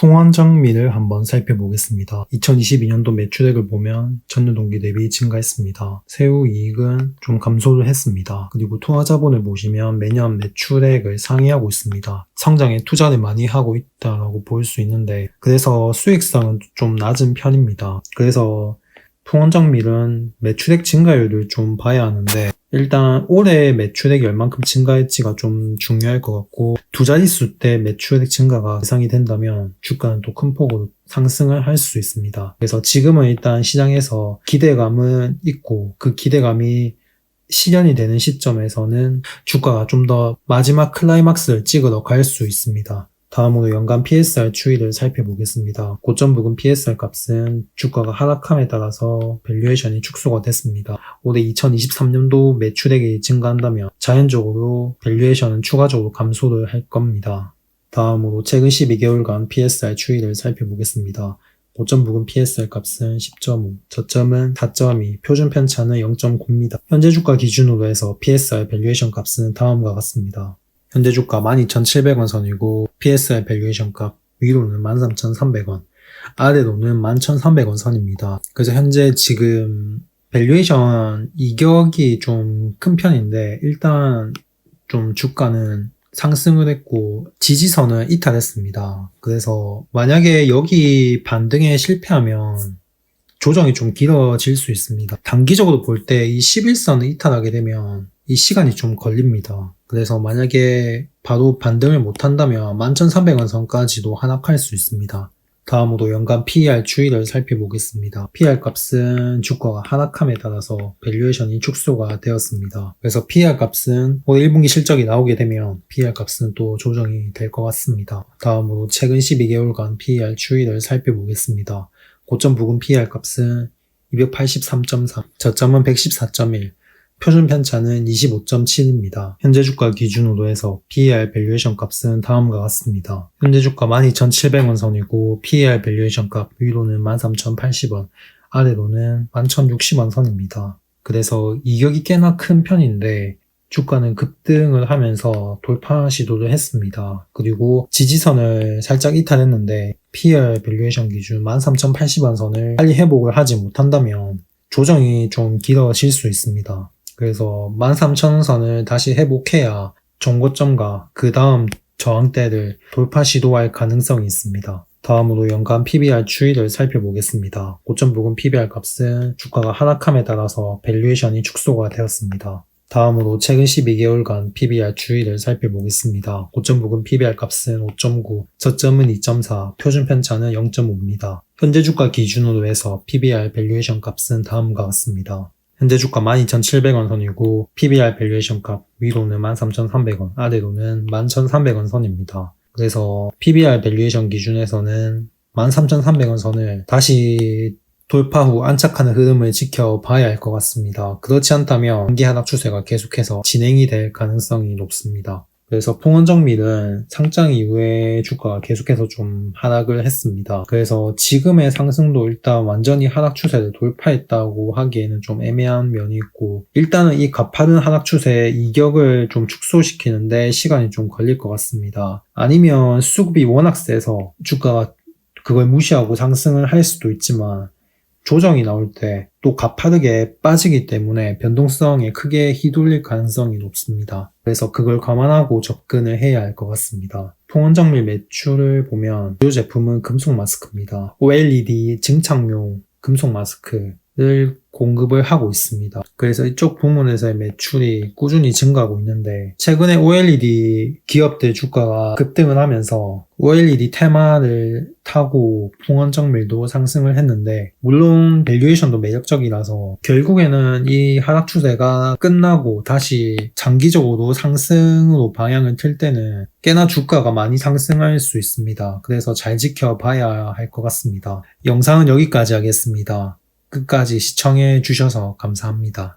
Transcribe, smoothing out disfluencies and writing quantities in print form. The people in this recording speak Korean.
통원정밀을 한번 살펴보겠습니다. 2022년도 매출액을 보면 전년 동기 대비 증가했습니다. 세후 이익은 좀 감소를 했습니다. 그리고 투자자본을 보시면 매년 매출액을 상회하고 있습니다. 성장에 투자를 많이 하고 있다고 볼 수 있는데, 그래서 수익성은 좀 낮은 편입니다. 그래서 통원정밀은 매출액 증가율을 좀 봐야 하는데, 일단 올해 매출액이 얼만큼 증가할지가 좀 중요할 것 같고, 두 자릿수 때 매출액 증가가 예상이 된다면 주가는 또 큰 폭으로 상승을 할 수 있습니다. 그래서 지금은 일단 시장에서 기대감은 있고, 그 기대감이 실현이 되는 시점에서는 주가가 좀 더 마지막 클라이막스를 찍으러 갈 수 있습니다. 다음으로 연간 PSR 추이를 살펴보겠습니다. 고점 부근 PSR 값은 주가가 하락함에 따라서 밸류에이션이 축소가 됐습니다. 올해 2023년도 매출액이 증가한다면 자연적으로 밸류에이션은 추가적으로 감소를 할 겁니다. 다음으로 최근 12개월간 PSR 추이를 살펴보겠습니다. 고점 부근 PSR 값은 10.5, 저점은 4.2, 표준 편차는 0.9입니다. 현재 주가 기준으로 해서 PSR 밸류에이션 값은 다음과 같습니다. 현재 주가 12,700원 선이고 PSR 밸류에이션 값 위로는 13,300원, 아래로는 11,300원 선입니다. 그래서 현재 지금 밸류에이션 이격이 좀 큰 편인데, 일단 좀 주가는 상승을 했고 지지선을 이탈했습니다. 그래서 만약에 여기 반등에 실패하면 조정이 좀 길어질 수 있습니다. 단기적으로 볼 때 이 11선을 이탈하게 되면 이 시간이 좀 걸립니다. 그래서 만약에 바로 반등을 못한다면 11,300원 선까지도 하락할 수 있습니다. 다음으로 연간 PER 추이를 살펴보겠습니다. PER 값은 주가가 하락함에 따라서 밸류에이션이 축소가 되었습니다. 그래서 PER 값은 올해 1분기 실적이 나오게 되면 PER 값은 또 조정이 될 것 같습니다. 다음으로 최근 12개월간 PER 추이를 살펴보겠습니다. 고점 부근 PER 값은 283.3, 저점은 114.1, 표준 편차는 25.7입니다. 현재 주가 기준으로 해서 PER 밸류에이션 값은 다음과 같습니다. 현재 주가 12,700원 선이고 PER 밸류에이션 값 위로는 13,080원, 아래로는 11,060원 선입니다. 그래서 이격이 꽤나 큰 편인데 주가는 급등을 하면서 돌파 시도를 했습니다. 그리고 지지선을 살짝 이탈했는데 PER 밸류에이션 기준 13,080원 선을 빨리 회복을 하지 못한다면 조정이 좀 길어질 수 있습니다. 그래서 13,000원 선을 다시 회복해야 정고점과 그 다음 저항대를 돌파 시도할 가능성이 있습니다. 다음으로 연간 PBR 추이를 살펴보겠습니다. 고점 부근 PBR 값은 주가가 하락함에 따라서 밸류에이션이 축소가 되었습니다. 다음으로 최근 12개월간 PBR 추이를 살펴보겠습니다. 고점 부근 PBR 값은 5.9, 저점은 2.4, 표준 편차는 0.5입니다. 현재 주가 기준으로 해서 PBR 밸류에이션 값은 다음과 같습니다. 현재 주가 12,700원 선이고 PBR 밸류에이션 값 위로는 13,300원, 아래로는 11,300원 선입니다. 그래서 PBR 밸류에이션 기준에서는 13,300원 선을 다시 돌파 후 안착하는 흐름을 지켜봐야 할 것 같습니다. 그렇지 않다면 단기 하락 추세가 계속해서 진행이 될 가능성이 높습니다. 그래서 통원정밀은 상장 이후에 주가가 계속해서 좀 하락을 했습니다. 그래서 지금의 상승도 일단 완전히 하락 추세를 돌파했다고 하기에는 좀 애매한 면이 있고, 일단은 이 가파른 하락 추세의 이격을 좀 축소시키는데 시간이 좀 걸릴 것 같습니다. 아니면 수급이 워낙 세서 주가가 그걸 무시하고 상승을 할 수도 있지만, 조정이 나올 때 또 가파르게 빠지기 때문에 변동성에 크게 휘둘릴 가능성이 높습니다. 그래서 그걸 감안하고 접근을 해야 할 것 같습니다. 통원정밀 매출을 보면 주요 제품은 금속 마스크입니다. OLED 증착용 금속 마스크를 공급을 하고 있습니다. 그래서 이쪽 부문에서의 매출이 꾸준히 증가하고 있는데, 최근에 OLED 기업들 주가가 급등을 하면서 OLED 테마를 타고 통원정밀도 상승을 했는데, 물론 밸류에이션도 매력적이라서 결국에는 이 하락 추세가 끝나고 다시 장기적으로 상승으로 방향을 틀 때는 꽤나 주가가 많이 상승할 수 있습니다. 그래서 잘 지켜봐야 할 것 같습니다. 영상은 여기까지 하겠습니다. 끝까지 시청해 주셔서 감사합니다.